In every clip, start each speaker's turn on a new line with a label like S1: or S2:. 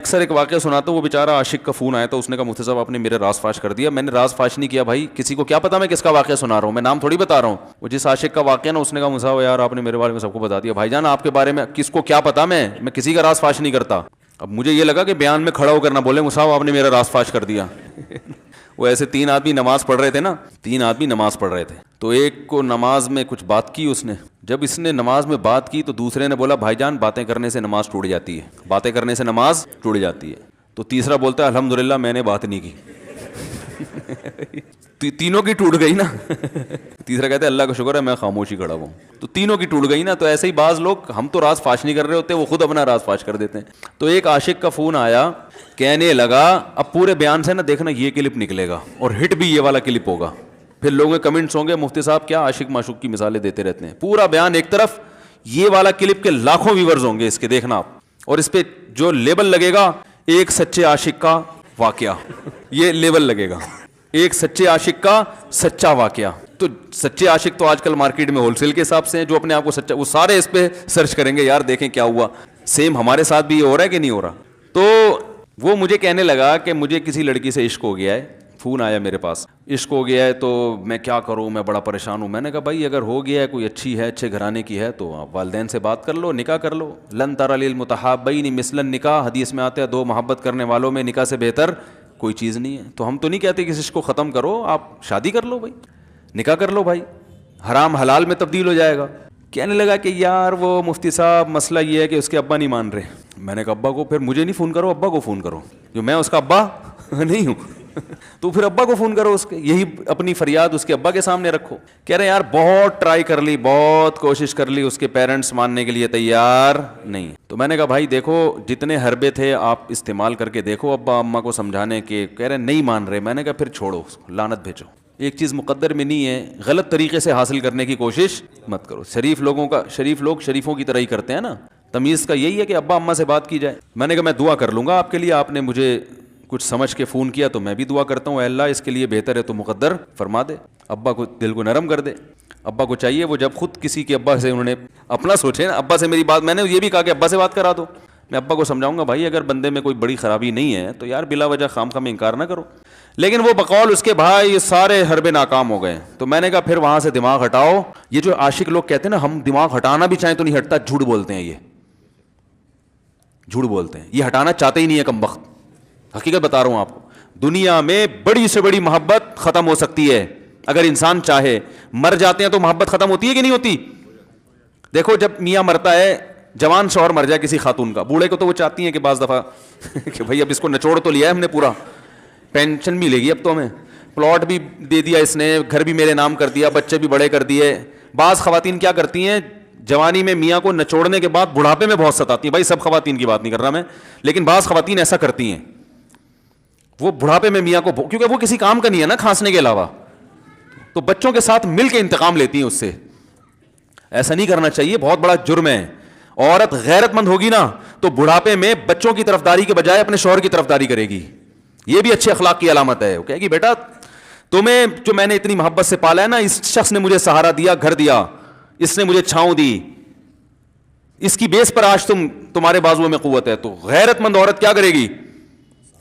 S1: اکثر ایک واقعہ سناتا ہوں, وہ بیچارہ عاشق کا فون آیا تھا, اس نے کہا مفتی صاحب آپ نے میرے راز فاش کر دیا. میں نے راز فاش نہیں کیا بھائی, کسی کو کیا پتا میں کس کا واقعہ سنا رہا ہوں, میں نام تھوڑی بتا رہا ہوں. وہ جس عاشق کا واقعہ نا, اس نے کہا مفتی صاحب یار آپ نے میرے بارے میں سب کو بتا دیا. بھائی جان آپ کے بارے میں کس کو کیا پتا, میں کسی کا راز فاش نہیں کرتا. اب مجھے یہ لگا کہ بیان میں کھڑا ہو کر نہ بولے مفتی صاحب آپ نے میرا راز فاش کر دیا. وہ ایسے 3 آدمی نماز پڑھ رہے تھے نا, 3 آدمی نماز پڑھ رہے تھے, تو ایک کو نماز میں کچھ بات کی اس نے. جب اس نے نماز میں بات کی تو دوسرے نے بولا بھائی جان باتیں کرنے سے نماز ٹوٹ جاتی ہے, باتیں کرنے سے نماز ٹوٹ جاتی ہے. تو تیسرا بولتا ہے الحمدللہ میں نے بات نہیں کی. تینوں کی ٹوٹ گئی نا. تیسرا کہتا ہے اللہ کا شکر ہے میں خاموشی کھڑا ہوں. تو تینوں کی ٹوٹ گئی نا. تو ایسے ہی بعض لوگ, ہم تو راز فاش نہیں کر رہے ہوتے, وہ خود اپنا راز فاش کر دیتے ہیں. تو ایک عاشق کا فون آیا, کہنے لگا اب پورے بیان سے نا دیکھنا یہ کلپ نکلے گا اور ہٹ بھی یہ والا کلپ ہوگا. پھر لوگوں کے کمنٹس ہوں گے مفتی صاحب کیا عاشق معشوق کی مثالیں دیتے رہتے ہیں. پورا بیان ایک طرف, یہ والا کلپ کے لاکھوں ویورز ہوں گے اس کے, دیکھنا آپ. اور اس پہ جو لیبل لگے گا ایک سچے عاشق کا واقعہ, یہ لیبل لگے گا ایک سچے عاشق کا سچا واقعہ. تو سچے عاشق تو آج کل مارکیٹ میں ہول سیل کے حساب سے ہیں, جو اپنے آپ کو سچا, وہ سارے اس پہ سرچ کریں گے یار دیکھیں کیا ہوا, سیم ہمارے ساتھ بھی یہ ہو رہا ہے کہ نہیں ہو رہا. تو وہ مجھے کہنے لگا کہ مجھے کسی لڑکی سے عشق ہو گیا ہے, فون آیا میرے پاس, عشق ہو گیا ہے تو میں کیا کروں, میں بڑا پریشان ہوں. میں نے کہا بھائی اگر ہو گیا ہے, کوئی اچھی ہے, اچھے گھرانے کی ہے, تو آپ والدین سے بات کر لو, نکاح کر لو. لن تر للمتحابین مثل النکاح, حدیث میں آتا ہے 2 محبت کرنے والوں میں نکاح سے بہتر کوئی چیز نہیں ہے. تو ہم تو نہیں کہتے کہ اس عشق کو ختم کرو, آپ شادی کر لو بھائی, نکاح کر لو بھائی, حرام حلال میں تبدیل ہو جائے گا. کہنے لگا کہ یار وہ مفتی صاحب مسئلہ یہ ہے کہ اس کے ابا نہیں مان رہے. میں نے کہا ابا کو, پھر مجھے نہیں فون کرو, ابا کو فون کرو, جو میں اس کا ابا نہیں ہوں. تو پھر ابا کو فون کرو, اس کے یہی اپنی فریاد اس کے ابا کے سامنے رکھو. کہہ رہے یار بہت ٹرائی کر لی, بہت کوشش کر لی, اس کے پیرنٹس ماننے کے لیے تیار نہیں. تو میں نے کہا بھائی دیکھو جتنے حربے تھے آپ استعمال کر کے دیکھو ابا اماں کو سمجھانے کے. کہہ رہے نہیں مان رہے. میں نے کہا پھر چھوڑو, لعنت بھیجو. ایک چیز مقدر میں نہیں ہے, غلط طریقے سے حاصل کرنے کی کوشش مت کرو. شریف لوگ شریفوں کی طرح ہی کرتے ہیں نا. تمیز کا یہی ہے کہ ابا اماں سے بات کی جائے. میں نے کہا میں دعا کر لوں گا آپ کے لیے, آپ نے مجھے کچھ سمجھ کے فون کیا تو میں بھی دعا کرتا ہوں, اے اللہ اس کے لیے بہتر ہے تو مقدر فرما دے. ابا کو دل کو نرم کر دے. ابا کو چاہیے وہ جب خود کسی کے ابا سے انہوں نے اپنا سوچے نا, ابا سے میری بات, میں نے یہ بھی کہا کہ ابا سے بات کرا دو. میں ابا کو سمجھاؤں گا بھائی اگر بندے میں کوئی بڑی خرابی نہیں ہے تو یار بلا وجہ خام میں انکار نہ کرو. لیکن وہ بقول اس کے بھائی سارے حربے ناکام ہو گئے. تو میں نے کہا پھر وہاں سے دماغ ہٹاؤ. یہ جو عاشق لوگ کہتے ہیں نا ہم دماغ ہٹانا بھی چاہیں تو نہیں ہٹتا, جھوٹ بولتے ہیں. یہ جھوٹ بولتے ہیں, یہ ہٹانا چاہتے ہی نہیں ہے کمبخت. حقیقت بتا رہا ہوں آپ کو, دنیا میں بڑی سے بڑی محبت ختم ہو سکتی ہے اگر انسان چاہے. مر جاتے ہیں تو محبت ختم ہوتی ہے کہ نہیں ہوتی؟ دیکھو جب میاں مرتا ہے, جوان شوہر مر جائے کسی خاتون کا, بوڑھے کو تو وہ چاہتی ہیں کہ بعض دفعہ کہ بھائی اب اس کو نچوڑ تو لیا ہے ہم نے, پورا پینشن ملے گی اب تو ہمیں, پلاٹ بھی دے دیا اس نے, گھر بھی میرے نام کر دیا, بچے بھی بڑے کر دیے. بعض خواتین کیا کرتی ہیں, جوانی میں میاں کو نچوڑنے کے بعد بڑھاپے میں بہت ستاتی ہیں. بھائی سب خواتین کی بات نہیں کر رہا میں, لیکن بعض خواتین ایسا کرتی ہیں, وہ بڑھاپے میں میاں کو, کیونکہ وہ کسی کام کا نہیں ہے نا کھانسنے کے علاوہ, تو بچوں کے ساتھ مل کے انتقام لیتی ہیں اس سے. ایسا نہیں کرنا چاہیے, بہت بڑا جرم ہے. عورت غیرت مند ہوگی نا تو بڑھاپے میں بچوں کی طرفداری کے بجائے اپنے شوہر کی طرفداری کرے گی. یہ بھی اچھے اخلاق کی علامت ہے. وہ کہے گی بیٹا تمہیں جو میں نے اتنی محبت سے پالا ہے نا, اس شخص نے مجھے سہارا دیا, گھر دیا, اس نے مجھے چھاؤں دی, اس کی بیس پر آج تمہارے بازو میں قوت ہے. تو غیرت مند عورت کیا کرے گی,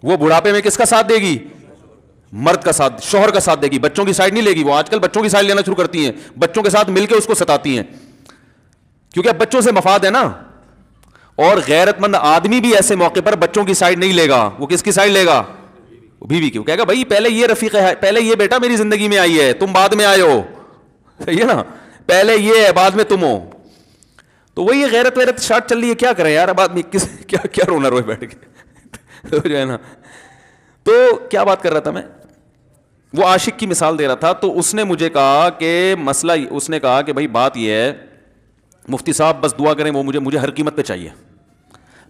S1: وہ بڑھاپے میں کس کا ساتھ دے گی, مرد کا ساتھ, شوہر کا ساتھ دے گی, بچوں کی سائڈ نہیں لے گی. وہ آج کل بچوں کی سائڈ لینا شروع کرتی ہیں, بچوں کے ساتھ مل کے اس کو ستاتی ہیں, کیونکہ اب بچوں سے مفاد ہے نا. اور غیرت مند آدمی بھی ایسے موقع پر بچوں کی سائڈ نہیں لے گا. وہ کس کی سائڈ لے گا, بیوی کی. وہ کہے گا بھائی پہلے یہ رفیق ہے, پہلے یہ بیٹا میری زندگی میں آئی ہے, تم بعد میں آئے ہو, صحیح ہے نا, پہلے یہ ہے بعد میں تم ہو. تو وہی غیرت ویرت شارٹ چل رہی ہے, کیا کریں یار اب آدمی کیا رونا روئے بیٹھ کے جو ہے نا. تو کیا بات کر رہا تھا میں, وہ عاشق کی مثال دے رہا تھا. تو اس نے مجھے کہا کہ مسئلہ, اس نے کہا کہ بھائی بات یہ ہے مفتی صاحب بس دعا کریں, وہ مجھے ہر قیمت پہ چاہیے.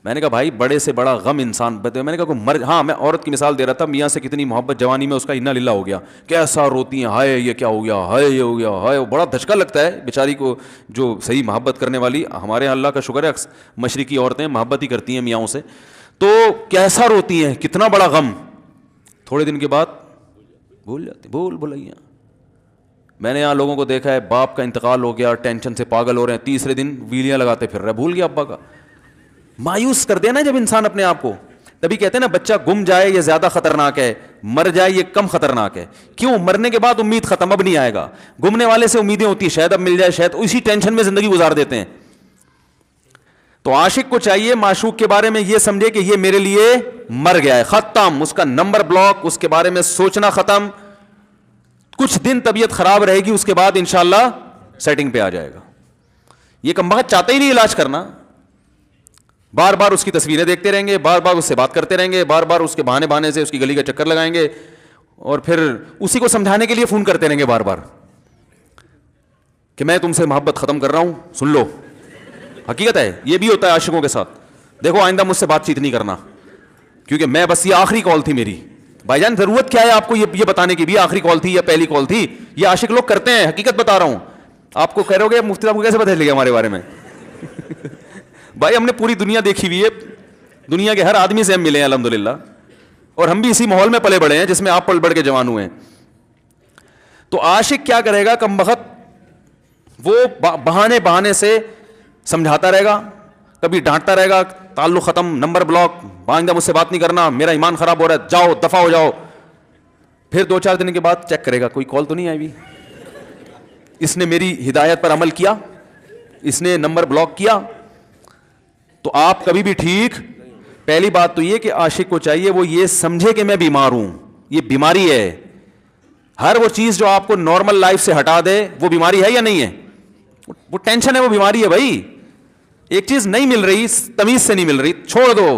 S1: میں نے کہا بھائی بڑے سے بڑا غم انسان, میں نے کہا کوئی ہاں میں عورت کی مثال دے رہا تھا, میاں سے کتنی محبت جوانی میں اس کا انا للہ ہو گیا, کیسا روتی ہیں, ہائے یہ کیا ہو گیا, ہائے یہ ہو گیا, ہائے. بڑا دھچکا لگتا ہے بیچاری کو, جو صحیح محبت کرنے والی. ہمارے یہاں اللہ کا شکر ہے مشرقی عورتیں محبت ہی کرتی ہیں میاں سے, تو کیسا روتی ہیں, کتنا بڑا غم. تھوڑے دن کے بعد بھول جاتی, بھلائیاں. میں نے یہاں لوگوں کو دیکھا ہے, باپ کا انتقال ہو گیا, ٹینشن سے پاگل ہو رہے ہیں, تیسرے دن ویلیاں لگاتے پھر رہے, بھول گیا ابا کا. مایوس کر دینا جب انسان اپنے آپ کو. تبھی کہتے ہیں نا بچہ گم جائے یہ زیادہ خطرناک ہے, مر جائے یہ کم خطرناک ہے. کیوں؟ مرنے کے بعد امید ختم, اب نہیں آئے گا. گمنے والے سے امیدیں ہوتی ہیں شاید اب مل جائے, شاید اسی ٹینشن میں زندگی گزار دیتے ہیں. تو عاشق کو چاہیے معشوق کے بارے میں یہ سمجھے کہ یہ میرے لیے مر گیا ہے, ختم, اس کا نمبر بلاک, اس کے بارے میں سوچنا ختم. کچھ دن طبیعت خراب رہے گی, اس کے بعد انشاءاللہ سیٹنگ پہ آ جائے گا. یہ کمبخت چاہتے ہی نہیں علاج کرنا, بار بار اس کی تصویریں دیکھتے رہیں گے, بار بار اس سے بات کرتے رہیں گے, بار بار اس کے بہانے سے اس کی گلی کا چکر لگائیں گے, اور پھر اسی کو سمجھانے کے لیے فون کرتے رہیں گے بار بار کہ میں تم سے محبت ختم کر رہا ہوں, سن لو. حقیقت ہے, یہ بھی ہوتا ہے عاشقوں کے ساتھ. دیکھو آئندہ مجھ سے بات چیت نہیں کرنا, کیونکہ میں بس یہ آخری کال تھی میری. بھائی جان ضرورت کیا ہے آپ کو یہ بتانے کی بھی آخری کال تھی یا پہلی کال تھی؟ یہ عاشق لوگ کرتے ہیں, حقیقت بتا رہا ہوں. آپ کو کہہ رہے ہو گے مفتی صاحب کو کیسے پتہ چل گیا ہمارے بارے میں؟ بھائی ہم نے پوری دنیا دیکھی ہوئی ہے, دنیا کے ہر آدمی سے ہم ملے ہیں الحمدللہ, اور ہم بھی اسی ماحول میں پلے بڑے ہیں جس میں آپ پل بڑھ کے جوان ہوئے ہیں. تو عاشق کیا کرے گا کمبخت, وہ بہانے سے سمجھاتا رہے گا, کبھی ڈانٹتا رہے گا, تعلق ختم, نمبر بلاک, آئندہ مجھ سے بات نہیں کرنا, میرا ایمان خراب ہو رہا ہے, جاؤ دفع ہو جاؤ. پھر 2-4 دن کے بعد چیک کرے گا کوئی کال تو نہیں آئی بھی, اس نے میری ہدایت پر عمل کیا, اس نے نمبر بلاک کیا. تو آپ کبھی بھی ٹھیک. پہلی بات تو یہ کہ عاشق کو چاہیے وہ یہ سمجھے کہ میں بیمار ہوں, یہ بیماری ہے. ہر وہ چیز جو آپ کو نارمل لائف سے ہٹا دے وہ بیماری ہے یا نہیں ہے؟ وہ ٹینشن ہے, وہ بیماری ہے بھائی. ایک چیز نہیں مل رہی, تمیز سے نہیں مل رہی, چھوڑ دو,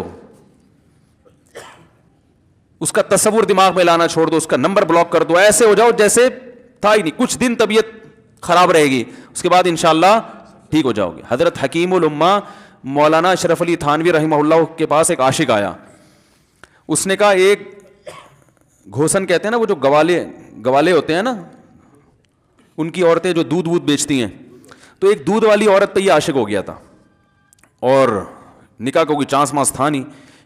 S1: اس کا تصور دماغ میں لانا چھوڑ دو, اس کا نمبر بلاک کر دو, ایسے ہو جاؤ جیسے تھا ہی نہیں. کچھ دن طبیعت خراب رہے گی, اس کے بعد انشاءاللہ ٹھیک ہو جاؤ گے. حضرت حکیم الامہ مولانا اشرف علی تھانوی رحمہ اللہ کے پاس ایک عاشق آیا. اس نے کہا ایک گھوسن کہتے ہیں نا, وہ جو گوالے ہوتے ہیں نا, ان کی عورتیں جو دودھ بیچتی ہیں, تو ایک دودھ والی عورت پہ یہ عاشق ہو گیا تھا, اور نکاح کا کوئی چانس مانس تھا نہیں.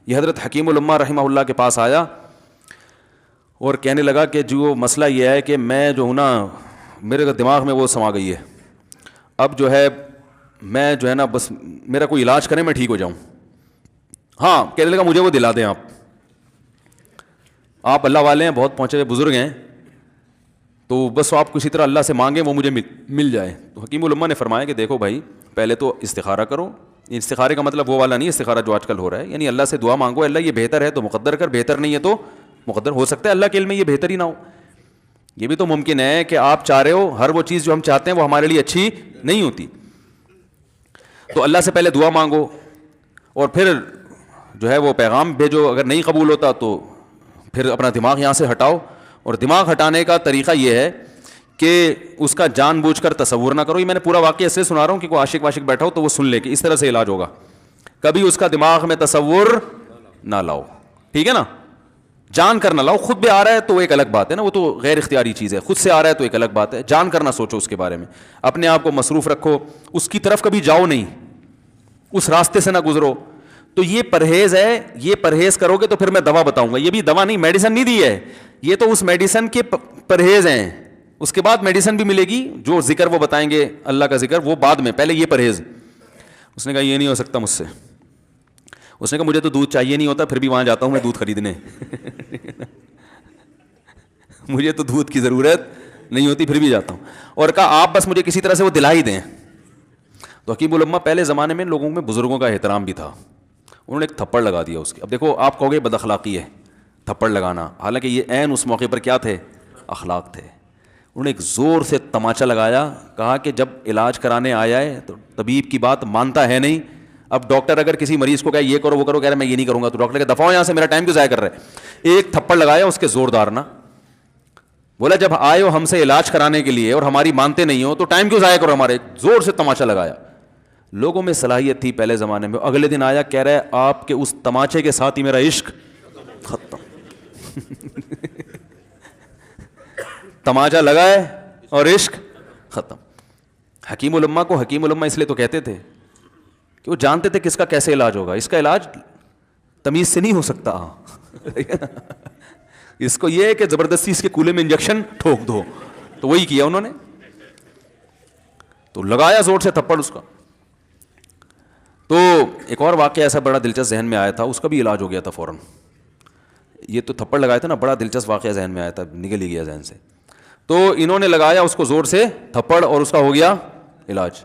S1: یہ حضرت حکیم الامہ رحمہ اللہ کے پاس آیا اور کہنے لگا کہ جو مسئلہ یہ ہے کہ میں جو ہوں نا, میرے دماغ میں وہ سما گئی ہے, اب جو ہے میں جو ہے نا بس میرا کوئی علاج کریں میں ٹھیک ہو جاؤں. ہاں کہنے لگا مجھے وہ دلا دیں آپ اللہ والے ہیں, بہت پہنچے ہوئے بزرگ ہیں, تو بس آپ کسی طرح اللہ سے مانگیں وہ مجھے مل جائے. تو حکیم الامہ نے فرمایا کہ دیکھو بھائی, پہلے تو استخارہ کرو. استخارے کا مطلب وہ والا نہیں استخارہ جو آج کل ہو رہا ہے, یعنی اللہ سے دعا مانگو, اللہ یہ بہتر ہے تو مقدر کر, بہتر نہیں ہے تو مقدر. ہو سکتا ہے اللہ کے علم میں یہ بہتر ہی نہ ہو, یہ بھی تو ممکن ہے کہ آپ چاہ رہے ہو ہر وہ چیز جو ہم چاہتے ہیں وہ ہمارے لیے اچھی نہیں ہوتی. تو اللہ سے پہلے دعا مانگو, اور پھر جو ہے وہ پیغام بھیجو. اگر نہیں قبول ہوتا تو پھر اپنا دماغ یہاں سے ہٹاؤ. اور دماغ ہٹانے کا طریقہ یہ ہے کہ اس کا جان بوجھ کر تصور نہ کرو. یہ میں نے پورا واقعہ ایسے سنا رہا ہوں کہ کوئی عاشق واشق بیٹھا ہو تو وہ سن لے کہ اس طرح سے علاج ہوگا. کبھی اس کا دماغ میں تصور نہ لاؤ, ٹھیک ہے نا, جان کر نہ لاؤ. خود بھی آ رہا ہے تو ایک الگ بات ہے نا, وہ تو غیر اختیاری چیز ہے. خود سے آ رہا ہے تو ایک الگ بات ہے, جان کر نہ سوچو اس کے بارے میں, اپنے آپ کو مصروف رکھو, اس کی طرف کبھی جاؤ نہیں, اس راستے سے نہ گزرو. تو یہ پرہیز ہے, یہ پرہیز کرو گے تو پھر میں دوا بتاؤں گا. یہ بھی دوا نہیں, میڈیسن نہیں دی ہے, یہ تو اس میڈیسن کے پرہیز ہیں. اس کے بعد میڈیسن بھی ملے گی, جو ذکر وہ بتائیں گے اللہ کا ذکر وہ بعد میں, پہلے یہ پرہیز. اس نے کہا یہ نہیں ہو سکتا مجھ سے. اس نے کہا مجھے تو دودھ چاہیے نہیں ہوتا, پھر بھی وہاں جاتا ہوں میں دودھ خریدنے. مجھے تو دودھ کی ضرورت نہیں ہوتی, پھر بھی جاتا ہوں. اور کہا آپ بس مجھے کسی طرح سے وہ دلا ہی دیں. تو حکیم الامہ پہلے زمانے میں لوگوں میں بزرگوں کا احترام بھی تھا, انہوں نے ایک تھپڑ لگا دیا اس کے. اب دیکھو آپ کہو گے بد اخلاقی ہے تھپڑ لگانا, حالانکہ یہ عین اس موقع پر کیا تھے, اخلاق تھے. انہوں نے ایک زور سے تماچا لگایا, کہا کہ جب علاج کرانے آیا ہے تو طبیب کی بات مانتا ہے نہیں. اب ڈاکٹر اگر کسی مریض کو کہے یہ کرو وہ کرو, کہہ رہے میں یہ نہیں کروں گا, تو ڈاکٹر کہ دفعہ یہاں سے, میرا ٹائم کیوں ضائع کر رہے. ایک تھپڑ لگایا اس کے زوردار نا, بولا جب آئے ہو ہم سے علاج کرانے کے لیے اور ہماری مانتے نہیں ہو تو ٹائم کیوں ضائع کرو ہمارے. زور سے تماچا لگایا. لوگوں میں صلاحیت تھی پہلے زمانے میں. اگلے دن آیا, کہہ رہا ہے آپ کے اس تماچے کے ساتھ ہی میرا عشق ختم. تماچا لگائے اور عشق ختم. حکیم الامہ کو حکیم الامہ اس لیے تو کہتے تھے کہ وہ جانتے تھے کس کا کیسے علاج ہوگا. اس کا علاج تمیز سے نہیں ہو سکتا. اس کو یہ ہے کہ زبردستی اس کے کولے میں انجیکشن ٹھوک دو, تو وہی کیا انہوں نے. تو لگایا زور سے تھپڑ اس کا. تو ایک اور واقعہ ایسا بڑا دلچسپ ذہن میں آیا تھا, اس کا بھی علاج ہو گیا تھا فوراً. یہ تو تھپڑ لگائے تھے نا, بڑا دلچسپ واقعہ ذہن میں آیا تھا, نکل ہی گیا ذہن سے. تو انہوں نے لگایا اس کو زور سے تھپڑ اور اس کا ہو گیا علاج.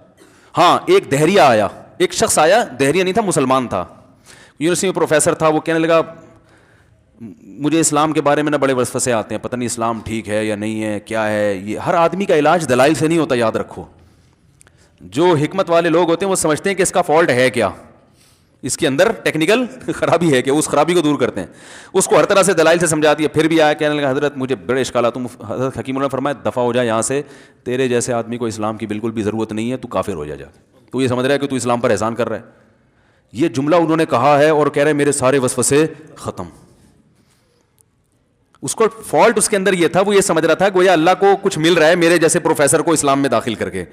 S1: ہاں ایک دہریہ آیا, ایک شخص آیا, دہریہ نہیں تھا, مسلمان تھا, یونیورسٹی میں پروفیسر تھا. وہ کہنے لگا مجھے اسلام کے بارے میں نہ بڑے وسوسے آتے ہیں, پتہ نہیں اسلام ٹھیک ہے یا نہیں ہے, کیا ہے یہ. ہر آدمی کا علاج دلائل سے نہیں ہوتا, یاد رکھو. جو حکمت والے لوگ ہوتے ہیں وہ سمجھتے ہیں کہ اس کا فالٹ ہے کیا, اس کے اندر ٹیکنیکل خرابی ہے کہ اس خرابی کو دور کرتے ہیں. اس کو ہر طرح سے دلائل سے سمجھا دیا. پھر بھی آیا کہنے لگا حضرت مجھے بڑے اشکالات. حضرت حکیم اللہ نے فرمایا دفع ہو جائے یہاں سے, تیرے جیسے آدمی کو اسلام کی بالکل بھی ضرورت نہیں ہے, تو کافر ہو جا. تو یہ سمجھ رہا ہے کہ تو اسلام پر احسان کر رہا ہے. یہ جملہ انہوں نے کہا ہے اور کہہ رہے میرے سارے وسوسے ختم. اس کو فالٹ اس کے اندر یہ تھا, وہ یہ سمجھ رہا تھا گویا اللہ کو کچھ مل رہا ہے میرے جیسے پروفیسر کو اسلام میں داخل کر کے,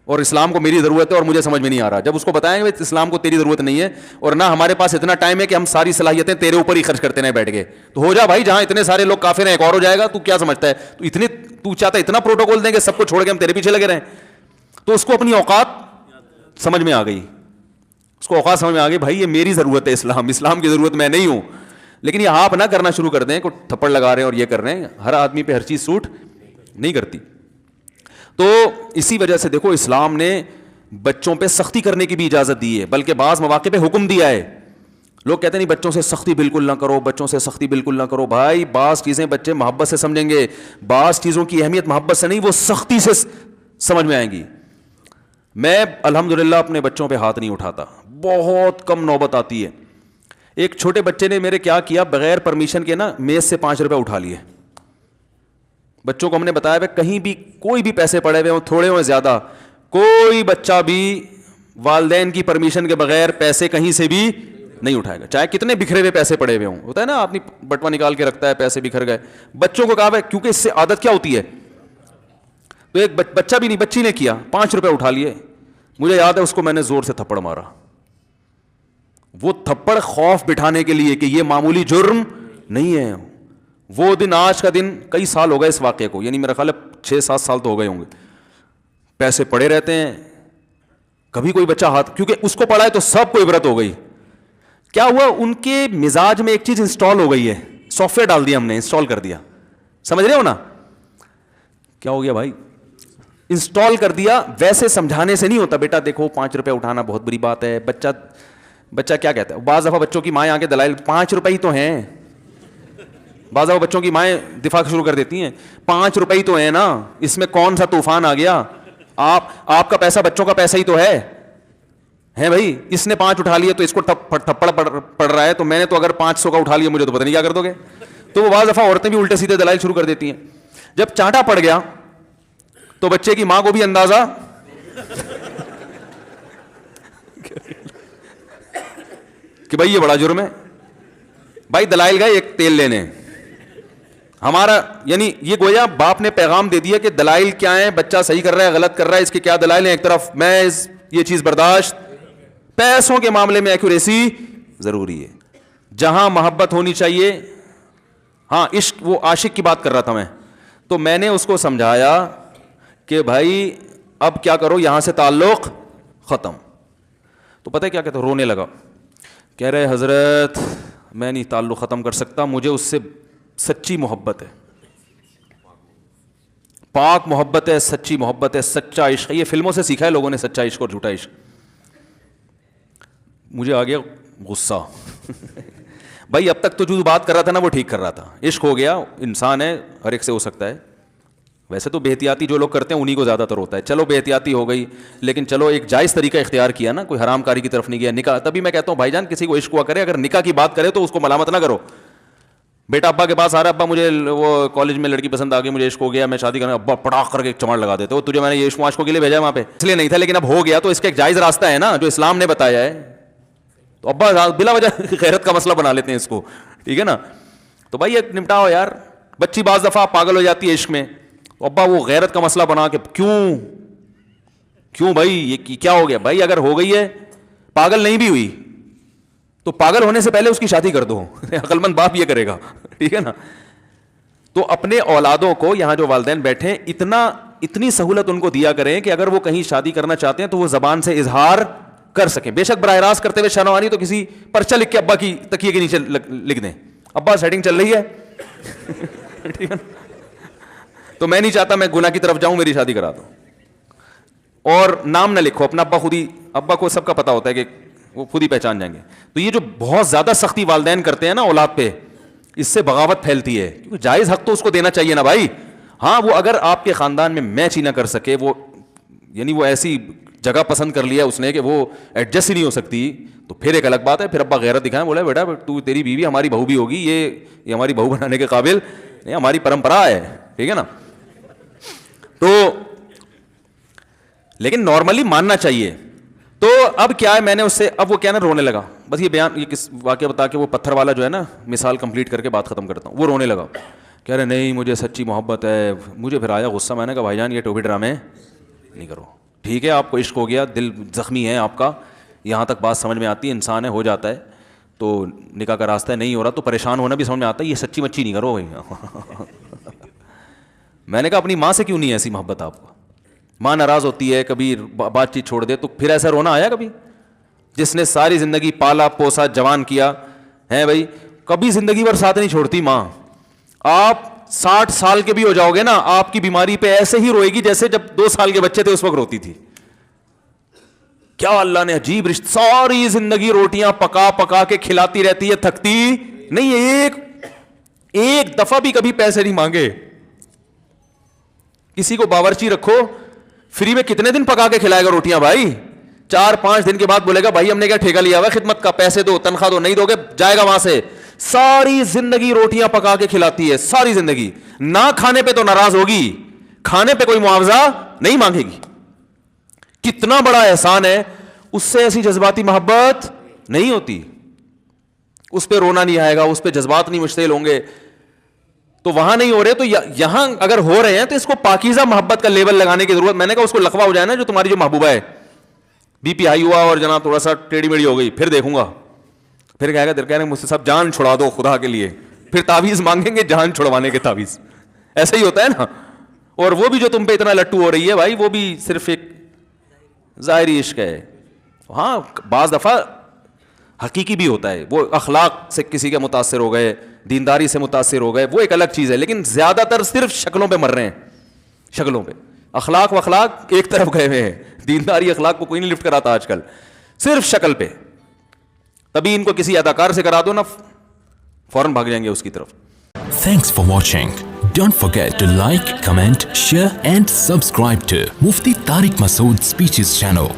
S1: اور اسلام کو میری ضرورت ہے اور مجھے سمجھ میں نہیں آ رہا. جب اس کو بتائیں گے اسلام کو تیری ضرورت نہیں ہے اور نہ ہمارے پاس اتنا ٹائم ہے کہ ہم ساری صلاحیتیں تیرے اوپر ہی خرچ کرتے رہیں بیٹھ کے, تو ہو جا بھائی, جہاں اتنے سارے لوگ کافر ہیں ایک اور ہو جائے گا. تو کیا سمجھتا ہے, تو چاہتا ہے اتنا پروٹوکول دیں کہ سب کو چھوڑ کے ہم تیرے پیچھے لگے رہیں. تو اس کو اپنی اوقات سمجھ میں آ گئی, اس کو اوقات سمجھ میں آ گئی, بھائی یہ میری ضرورت ہے اسلام کی ضرورت میں نہیں ہوں. لیکن یہ آپ نہ کرنا شروع کر دیں کہ تھپڑ لگا رہے ہیں اور یہ کر رہے ہیں. ہر آدمی پہ ہر چیز سوٹ نہیں کرتی. تو اسی وجہ سے دیکھو اسلام نے بچوں پہ سختی کرنے کی بھی اجازت دی ہے, بلکہ بعض مواقع پہ حکم دیا ہے. لوگ کہتے ہیں نہیں بچوں سے سختی بالکل نہ کرو, بچوں سے سختی بالکل نہ کرو. بھائی بعض چیزیں بچے محبت سے سمجھیں گے, بعض چیزوں کی اہمیت محبت سے نہیں, وہ سختی سے سمجھ میں آئیں گی. میں الحمدللہ اپنے بچوں پہ ہاتھ نہیں اٹھاتا, بہت کم نوبت آتی ہے. ایک چھوٹے بچے نے میرے کیا کیا, بغیر پرمیشن کے نا میز سے 5 روپے اٹھا لیے. بچوں کو ہم نے بتایا کہیں بھی کوئی بھی پیسے پڑے ہوئے ہوں, تھوڑے ہوں زیادہ, کوئی بچہ بھی والدین کی پرمیشن کے بغیر پیسے کہیں سے بھی نہیں اٹھائے گا, چاہے کتنے بکھرے ہوئے پیسے پڑے ہوئے ہوں. ہوتا ہے نا آدمی بٹوا نکال کے رکھتا ہے, پیسے بکھر گئے. بچوں کو کہا ہے کیونکہ اس سے عادت کیا ہوتی ہے. تو ایک بچہ بھی نہیں, بچی نے کیا, 5 روپے اٹھا لیے. مجھے یاد ہے اس کو میں نے زور سے تھپڑ مارا. وہ تھپڑ خوف بٹھانے کے لیے کہ یہ معمولی جرم نہیں ہے. وہ دن آج کا دن, کئی سال ہو گئے اس واقعے کو, یعنی میرا خیال ہے 6-7 سال تو ہو گئے ہوں گے. پیسے پڑے رہتے ہیں, کبھی کوئی بچہ ہاتھ, کیونکہ اس کو پڑا ہے تو سب کو عبرت ہو گئی. کیا ہوا, ان کے مزاج میں ایک چیز انسٹال ہو گئی ہے, سافٹ ویئر ڈال دیا ہم نے, انسٹال کر دیا. سمجھ رہے ہو نا کیا ہو گیا بھائی, انسٹال کر دیا. ویسے سمجھانے سے نہیں ہوتا, بیٹا دیکھو 5 روپے اٹھانا بہت بری بات ہے. بچہ کیا کہتا ہے, بعض دفعہ بچوں کی مائیں آ کے دلائل 5 روپے ہی تو ہیں, بعض دفعہ بچوں کی مائیں دفاع شروع کر دیتی ہیں 5 روپے ہی تو ہیں نا, اس میں کون سا طوفان آ گیا. آپ کا پیسہ بچوں کا پیسہ ہی تو ہے بھائی. اس نے 5 اٹھا لیے تو اس کو تھپڑ پڑ رہا ہے, تو میں نے تو اگر 500 کا اٹھا لیا مجھے تو پتہ نہیں کیا کر دو گے. تو وہ بعض دفعہ عورتیں بھی الٹے سیدھے دلائل شروع کر دیتی ہیں. جب چانٹا پڑ گیا تو بچے کی ماں کو بھی اندازہ کہ بھائی یہ بڑا جرم ہے. بھائی دلائل گئے ایک تیل لینے, ہمارا یعنی یہ گویا باپ نے پیغام دے دیا کہ دلائل کیا ہیں, بچہ صحیح کر رہا ہے غلط کر رہا ہے, اس کے کیا دلائل ہیں. ایک طرف محض یہ چیز برداشت, پیسوں کے معاملے میں ایکوریسی ضروری ہے. جہاں محبت ہونی چاہیے, ہاں عشق, وہ عاشق کی بات کر رہا تھا میں, تو میں نے اس کو سمجھایا کہ بھائی اب کیا کرو, یہاں سے تعلق ختم. تو پتہ ہے کیا کہتا, رونے لگا, کہہ رہے حضرت میں نہیں تعلق ختم کر سکتا, مجھے اس سے سچی محبت ہے, پاک محبت ہے, سچی محبت ہے, سچا عشق ہے. یہ فلموں سے سیکھا ہے لوگوں نے, سچا عشق اور جھوٹا عشق. مجھے آ گیا غصہ بھائی اب تک تو جو بات کر رہا تھا نا وہ ٹھیک کر رہا تھا, عشق ہو گیا, انسان ہے, ہر ایک سے ہو سکتا ہے. ویسے تو بے احتیاطی جو لوگ کرتے ہیں انہی کو زیادہ تر ہوتا ہے. چلو بے احتیاطی ہو گئی, لیکن چلو ایک جائز طریقہ اختیار کیا نا, کوئی حرام کاری کی طرف نہیں گیا. نکاح, تبھی میں کہتا ہوں بھائی جان کسی کو عشق ہوا کرے, اگر نکاح کی بات کرے تو اس کو ملامت نہ کرو. بیٹا ابا کے پاس آ رہا ہے, ابا مجھے وہ کالج میں لڑکی پسند آ گئی, مجھے عشق ہو گیا, میں شادی کرنا, ابا پڑاخ کر کے ایک چمڑ لگا دیتے, وہ تجھے میں نے یہ عشق عاشقوں کے لیے بھیجا ہے وہاں پہ, اس لیے نہیں تھا, لیکن اب ہو گیا تو اس کا ایک جائز راستہ ہے نا جو اسلام نے بتایا ہے. تو ابا بلا وجہ غیرت کا مسئلہ بنا لیتے ہیں اس کو, ٹھیک ہے نا. تو بھائی ایک نمٹاؤ یار. بچی بعض دفعہ پاگل ہو جاتی ہے عشق میں, تو ابا وہ غیرت کا مسئلہ بنا کے کیوں بھائی یہ کیا ہو گیا. بھائی اگر ہو گئی ہے, پاگل نہیں بھی ہوئی تو پاگل ہونے سے پہلے اس کی شادی کر دو, عقل مند باپ یہ کرے گا, ٹھیک ہے نا. تو اپنے اولادوں کو, یہاں جو والدین بیٹھے, اتنی سہولت ان کو دیا کریں کہ اگر وہ کہیں شادی کرنا چاہتے ہیں تو وہ زبان سے اظہار کر سکیں. بے شک براہ راست کرتے ہوئے شرم آ رہی تو کسی پرچہ لکھ کے ابا کی تکیے کے نیچے لکھ دیں, ابا سیٹنگ چل رہی ہے ٹھیک ہے, تو میں نہیں چاہتا میں گناہ کی طرف جاؤں, میری شادی کرا دو. اور نام نہ لکھو اپنا, ابا خود ہی, ابا کو سب کا پتا ہوتا ہے کہ وہ خود ہی پہچان جائیں گے. تو یہ جو بہت زیادہ سختی والدین کرتے ہیں نا اولاد پہ, اس سے بغاوت پھیلتی ہے, کیونکہ جائز حق تو اس کو دینا چاہیے نا بھائی. ہاں وہ اگر آپ کے خاندان میں میچ ہی نہ کر سکے, وہ یعنی وہ ایسی جگہ پسند کر لیا اس نے کہ وہ ایڈجسٹ ہی نہیں ہو سکتی, تو پھر ایک الگ بات ہے. پھر ابا غیرت دکھائیں, بولا بیٹا تو تیری بیوی ہماری بہو بھی ہوگی, یہ ہماری بہو بنانے کے قابل نہیں, ہماری پرمپرا ہے, ٹھیک ہے نا. تو لیکن نارملی ماننا چاہیے. تو اب کیا ہے, میں نے اس سے, اب وہ کیا نا رونے لگا, بس یہ بیان یہ کس واقعہ بتا کے وہ پتھر والا جو ہے نا مثال کمپلیٹ کر کے بات ختم کرتا ہوں. وہ رونے لگا, کہہ رہے نہیں مجھے سچی محبت ہے. مجھے پھر آیا غصہ, میں نے کہا بھائی جان یہ ٹوپی ڈرامے نہیں کرو, ٹھیک ہے آپ کو عشق ہو گیا, دل زخمی ہے آپ کا, یہاں تک بات سمجھ میں آتی ہے, انسان ہے ہو جاتا ہے, تو نکاح کا راستہ نہیں ہو رہا تو پریشان ہونا بھی سمجھ میں آتا ہے, یہ سچی مچی نہیں کرو بھائی. میں نے کہا اپنی ماں سے کیوں نہیں ایسی محبت آپ کو, ماں ناراض ہوتی ہے کبھی بات چیت چھوڑ دے تو پھر ایسا رونا آیا کبھی؟ جس نے ساری زندگی پالا پوسا جوان کیا ہے بھائی, کبھی زندگی بھر ساتھ نہیں چھوڑتی ماں. آپ 60 سال کے بھی ہو جاؤ گے نا, آپ کی بیماری پہ ایسے ہی روئے گی جیسے جب 2 سال کے بچے تھے اس وقت روتی تھی. کیا اللہ نے عجیب رشتہ, ساری زندگی روٹیاں پکا پکا کے کھلاتی رہتی ہے, تھکتی نہیں, ایک دفعہ بھی کبھی پیسے نہیں مانگے. کسی کو باورچی رکھو, فری میں کتنے دن پکا کے کھلائے گا روٹیاں بھائی؟ 4-5 دن کے بعد بولے گا بھائی ہم نے کیا ٹھیکہ لیا ہوا خدمت کا, پیسے دو, تنخواہ دو, نہیں دو گے جائے گا وہاں سے. ساری زندگی روٹیاں پکا کے کھلاتی ہے, ساری زندگی. نہ کھانے پہ تو ناراض ہوگی, کھانے پہ کوئی معاوضہ نہیں مانگے گی. کتنا بڑا احسان ہے, اس سے ایسی جذباتی محبت نہیں ہوتی. اس پہ رونا نہیں آئے گا, اس پہ جذبات نہیں مشتعل ہوں گے. تو وہاں نہیں ہو رہے, تو یہاں اگر ہو رہے ہیں تو اس کو پاکیزہ محبت کا لیبل لگانے کی ضرورت. میں نے کہا اس کو لقوہ ہو جائے نا جو تمہاری جو محبوبہ ہے, بی پی ہائی ہوا اور جناب تھوڑا سا ٹیڑھی میڑھی ہو گئی, پھر دیکھوں گا, پھر کہے گا دل کہنے مجھ سے سب جان چھڑا دو خدا کے لیے, پھر تعویذ مانگیں گے جان چھڑوانے کے تعویذ. ایسا ہی ہوتا ہے نا. اور وہ بھی جو تم پہ اتنا لٹو ہو رہی ہے بھائی, وہ بھی صرف ایک ظاہری عشق ہے. ہاں بعض دفعہ حقیقی بھی ہوتا ہے, وہ اخلاق سے کسی کے متاثر ہو گئے, دینداری سے متاثر ہو گئے, وہ ایک الگ چیز ہے. لیکن زیادہ تر صرف شکلوں پہ مر رہے ہیں, شکلوں پہ. اخلاق و اخلاق ایک طرف گئے ہوئے ہیں, دینداری اخلاق کو کوئی نہیں لفٹ کراتا آج کل, صرف شکل پہ. تبھی ان کو کسی اداکار سے کرا دو نا, فوراً بھاگ جائیں گے اس کی طرف.
S2: Thanks for watching. Don't forget to like, comment, share and subscribe to Mufti Tariq Masood Speeches channel.